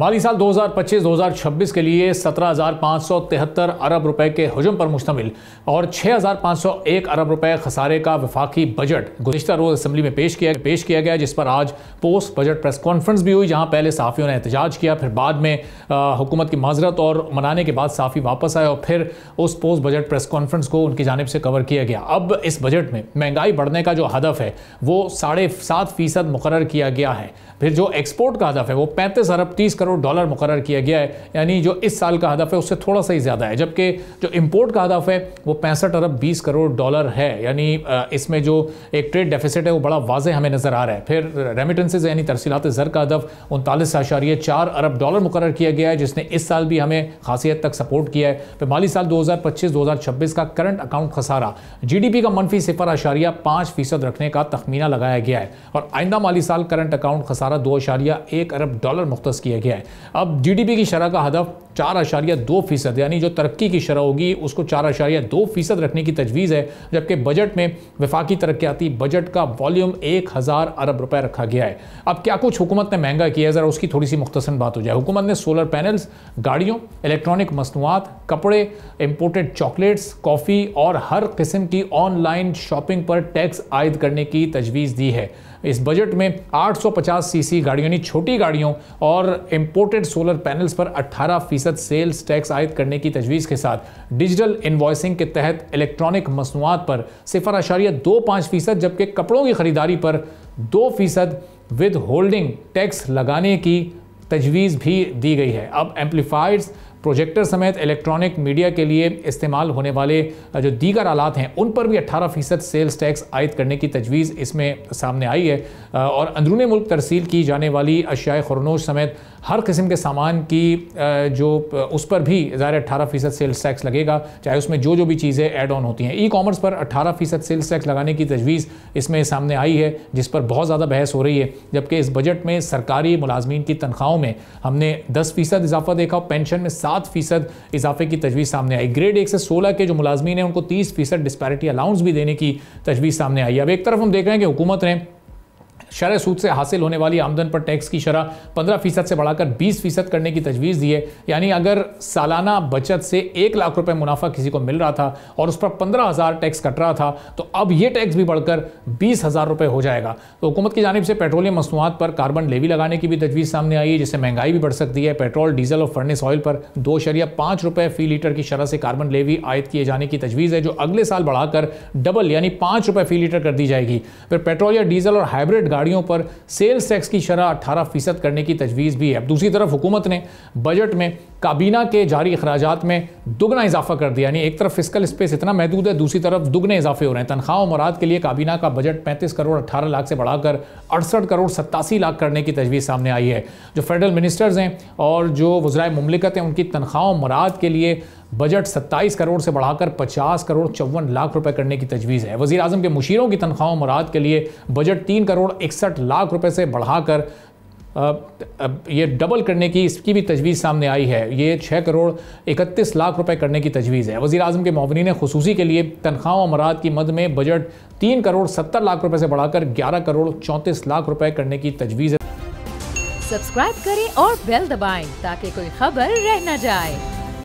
माली साल 2025-2026 के लिए 17,573 अरब रुपए के हुजूम पर मुश्तमिल और 6,501 अरब रुपए खसारे का वफाकी बजट गुज़िश्ता रोज़ असम्बली में पेश किया गया, जिस पर आज पोस्ट बजट प्रेस कॉन्फ्रेंस भी हुई, जहां पहले सहाफ़ियों ने एहतजाज किया, फिर बाद में हुकूमत की माजरत और मनाने के बाद सहाफ़ी वापस आए और फिर उस पोस्ट बजट प्रेस कॉन्फ्रेंस को उनकी जानिब से कवर किया गया। अब इस बजट में महंगाई बढ़ने का जो हदफ है वो 7.5% मुकर्रर किया गया है। फिर जो एक्सपोर्ट का हदफ है वो 35 अरब 30 करोड़ डॉलर मुकर्रर किया गया है, यानी जो इस साल का हदफ है उससे थोड़ा सा ही ज़्यादा है, जबकि जो इंपोर्ट का हदफ है वो 65 अरब 20 करोड़ डॉलर है, यानी इसमें जो एक ट्रेड डेफिसिट है वो बड़ा वाज़ेह हमें नज़र आ रहा है। फिर रेमिटेंसेज यानी तरसीलात ज़र का हदफ 39.4 अरब डॉलर मुकर्रर किया गया है, जिसने इस साल भी हमें खासी हद तक सपोर्ट किया है। फिर माली साल 2025-2026 का करंट अकाउंट खसारा GDP का मनफी 0.5% रखने का तखमीना लगाया गया है और आइंदा माली साल करंट अकाउंट खसारा 2.1 अरब डॉलर मुख्तस किया गया है। अब GDP की शरह का हदफ 4.2%, यानी जो तरक्की की शरह होगी उसको 4.2% रखने की तजवीज़ है, जबकि बजट में वफाकी तरक्याती बजट का वॉल्यूम 1000 अरब रुपए रखा गया है। अब क्या कुछ हुकूमत ने महंगा किया है, ज़रा उसकी थोड़ी सी मुख्तसर बात हो जाए। हुकूमत ने सोलर पैनल्स, गाड़ियों, इलेक्ट्रॉनिक मसनूआत, कपड़े, इंपोर्टेड चॉकलेट्स, कॉफ़ी और हर किस्म की ऑनलाइन शॉपिंग पर टैक्स आयद करने की तजवीज़ दी है। इस बजट में 850 सीसी गाड़ियों यानी छोटी गाड़ियों और इंपोर्टेड सोलर पैनल्स पर 18% सेल्स टैक्स आयद करने की तजवीज़ के साथ डिजिटल इनवॉइसिंग के तहत इलेक्ट्रॉनिक मसनूआत पर 0.25%, जबकि कपड़ों की खरीदारी पर 2% विद होल्डिंग टैक्स लगाने की तजवीज़ भी दी गई है। अब एम्पलीफायर्स, प्रोजेक्टर समेत इलेक्ट्रॉनिक मीडिया के लिए इस्तेमाल होने वाले जो दीगर आलात हैं उन पर भी 18% सेल्स टैक्स आयद करने की तजवीज़ इसमें सामने आई है और अंदरूनी मुल्क तरसील की जाने वाली अशियाए खुरनोश समेत हर किस्म के सामान की जो उस पर भी ज़ाहिर 18% सेल्स टैक्स लगेगा, चाहे उसमें जो भी चीज़ें ऐड ऑन होती हैं। ई-कॉमर्स पर 18% सेल्स टैक्स लगाने की तजवीज़ इसमें सामने आई है, जिस पर बहुत ज़्यादा बहस हो रही है, जबकि इस बजट में सरकारी मुलाजमीन की तनख्वाहों में हमने 10% इजाफा देखा और पेंशन में 7% इजाफे की तजवीज़ सामने आई। ग्रेड 1 से 16 के जो मुलाजमीन हैं उनको 30% डिस्पैरिटी अलाउंस भी देने की तजवीज़ सामने आई। अब एक तरफ हम देख रहे हैं कि हुकूमत ने शरह सूद से हासिल होने वाली आमदन पर टैक्स की शरह 15% से बढ़ाकर 20% करने की तजवीज़ दी है, यानी अगर सालाना बचत से 1 लाख रुपए मुनाफा किसी को मिल रहा था और उस पर 15,000 टैक्स कट रहा था, तो अब ये टैक्स भी बढ़कर 20,000 रुपए हो जाएगा। तो हुकूमत की जानिब से पेट्रोलियम मसनूआत पर कार्बन लेवी लगाने की भी तजवीज़ सामने आई है, जिससे महंगाई भी बढ़ सकती है। पेट्रोल, डीजल और फर्नेस ऑयल पर 2.5 रुपए फी लीटर की शरह से कार्बन लेवी आयद किए जाने की तजवीज़ है, जो अगले साल बढ़ाकर डबल यानी 5 रुपए फी लीटर कर दी जाएगी। फिर पेट्रोल या डीजल और हाइब्रिड गाड़ियों पर सेल्स टैक्स की शरह 18% करने की तजवीज़ भी है। दूसरी तरफ हुकूमत ने बजट में काबीना के जारी अखराजात में दुगना इजाफा कर दिया, यानी एक तरफ फिस्कल स्पेस इतना महदूद है, दूसरी तरफ दुगने इजाफे हो रहे हैं। तनख्वाह और मुराद के लिए काबीना का बजट 35 करोड़ 18 लाख से बढ़ाकर 68 करोड़ 87 लाख करने की तजवीज़ सामने आई है। जो फेडरल मिनिस्टर्स हैं और जो वज़राए मुमलिकत हैं उनकी तनख्वाह और मुराद के लिए बजट 27 करोड़ से बढ़ाकर 50 करोड़ 54 लाख रुपए करने की तजवीज़ है। वज़ीर आज़म के मुशीरों की तनख्वाह मुराद के लिए बजट 3 करोड़ 61 लाख रुपए से बढ़ाकर ये डबल करने की इसकी भी तजवीज़ सामने आई है। ये 6 करोड़ 31 लाख रुपए करने की तजवीज़ है। वज़ीर आज़म के मुआविनीन खुसूसी के लिए तनख्वाह और मुराद की मद में बजट 3 करोड़ 70 लाख रुपए से बढ़ाकर 11 करोड़ 34 लाख रुपए करने की तजवीज़ है। सब्सक्राइब करें और बेल दबाएं ताकि कोई खबर रह न जाए।